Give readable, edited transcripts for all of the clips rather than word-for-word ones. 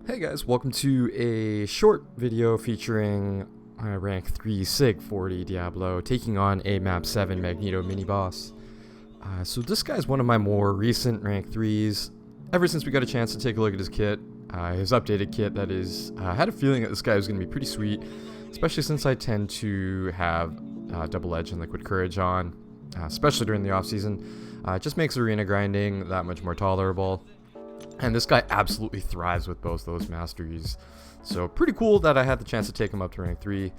Hey guys, welcome to a short video featuring rank 3 Sig 40 Diablo taking on a map 7 Magneto mini-boss. So this guy's one of my more recent rank 3s. Ever since we got a chance to take a look at his kit, his updated kit, that is, I had a feeling that this guy was going to be pretty sweet, especially since I tend to have Double Edge and Liquid Courage on, especially during the off season. It just makes arena grinding that much more tolerable. And this guy absolutely thrives with both those masteries. So pretty cool that I had the chance to take him up to rank 3.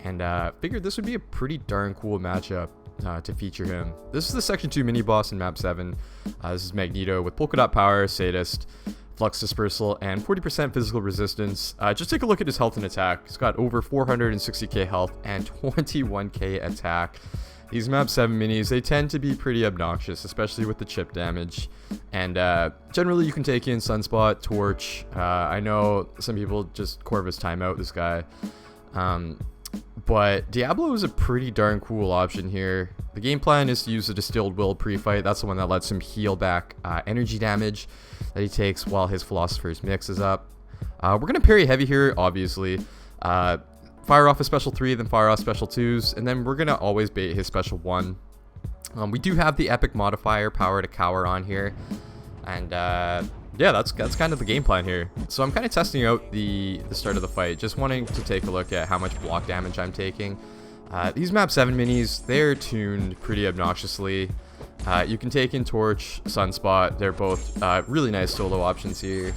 And figured this would be a pretty darn cool matchup to feature him. This is the section 2 mini boss in map 7. This is Magneto with Polka Dot Power, Sadist, Flux Dispersal, and 40% physical resistance. Just take a look at his health and attack. He's got over 460k health and 21k attack. These map 7 minis, they tend to be pretty obnoxious, especially with the chip damage. And generally you can take in Sunspot, Torch. I know some people just Corvus timeout this guy. But Diablo is a pretty darn cool option here. The game plan is to use the Distilled Will pre-fight. That's the one that lets him heal back energy damage that he takes while his Philosophers mix is up. We're going to parry heavy here, obviously. Fire off a special 3, then fire off special 2s, and then we're going to always bait his special 1. We do have the epic modifier, Power to Cower, on here. And yeah, that's kind of the game plan here. So I'm kind of testing out the start of the fight, just wanting to take a look at how much block damage I'm taking. These map 7 minis, they're tuned pretty obnoxiously. You can take in Torch, Sunspot, they're both really nice solo options here.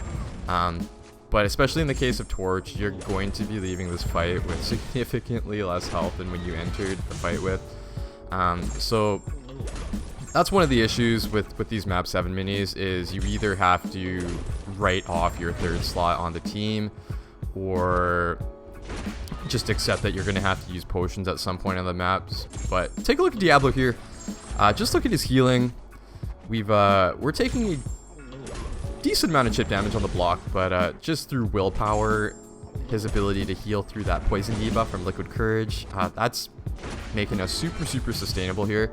But especially in the case of Torch, you're going to be leaving this fight with significantly less health than when you entered the fight with. So that's one of the issues with these map 7 minis, is you either have to write off your third slot on the team, or just accept that you're going to have to use potions at some point on the maps. But take a look at Diablo here. Just look at his healing. We're taking a decent amount of chip damage on the block, but just through Willpower, his ability to heal through that poison debuff from Liquid Courage, that's making us super sustainable here.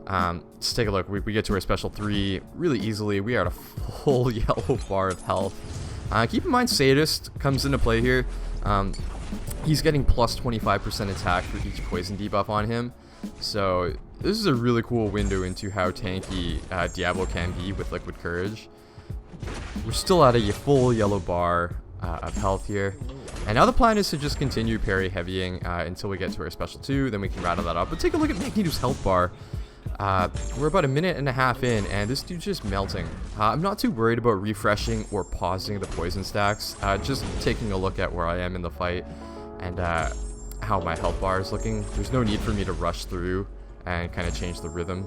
Let's take a look. We get to our special 3 really easily. We are at a full yellow bar of health. Keep in mind, Sadist comes into play here. He's getting plus 25% attack for each poison debuff on him. So this is a really cool window into how tanky Diablo can be with Liquid Courage. We're still at a full yellow bar of health here. And now the plan is to just continue parry heavying until we get to our special 2, then we can rattle that up. But take a look at Magneto's health bar. We're about a minute and a half in, and this dude's just melting. I'm not too worried about refreshing or pausing the poison stacks. Just taking a look at where I am in the fight and how my health bar is looking. There's no need for me to rush through and kind of change the rhythm.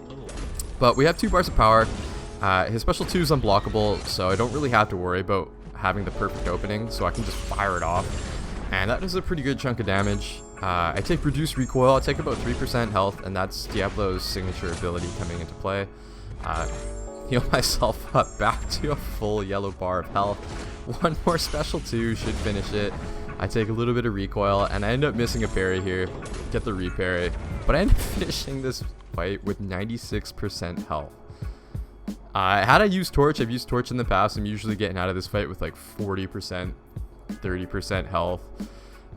But we have 2 bars of power. His special 2 is unblockable, so I don't really have to worry about having the perfect opening, so I can just fire it off. And that is a pretty good chunk of damage. I take reduced recoil, I take about 3% health, and that's Diablo's signature ability coming into play. Heal myself up back to a full yellow bar of health. 1 more special 2 should finish it. I take a little bit of recoil, and I end up missing a parry here, get the reparry, but I end up finishing this fight with 96% health. Had I used Torch, I've used Torch in the past, I'm usually getting out of this fight with like 40%, 30% health.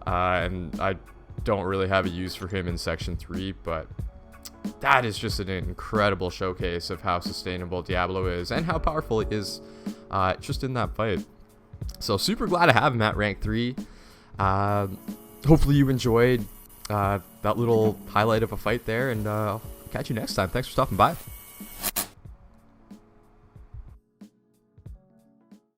And I don't really have a use for him in section 3, but that is just an incredible showcase of how sustainable Diablo is and how powerful he is just in that fight. So super glad to have him at rank 3. Hopefully you enjoyed that little highlight of a fight there, and I'll catch you next time. Thanks for stopping by.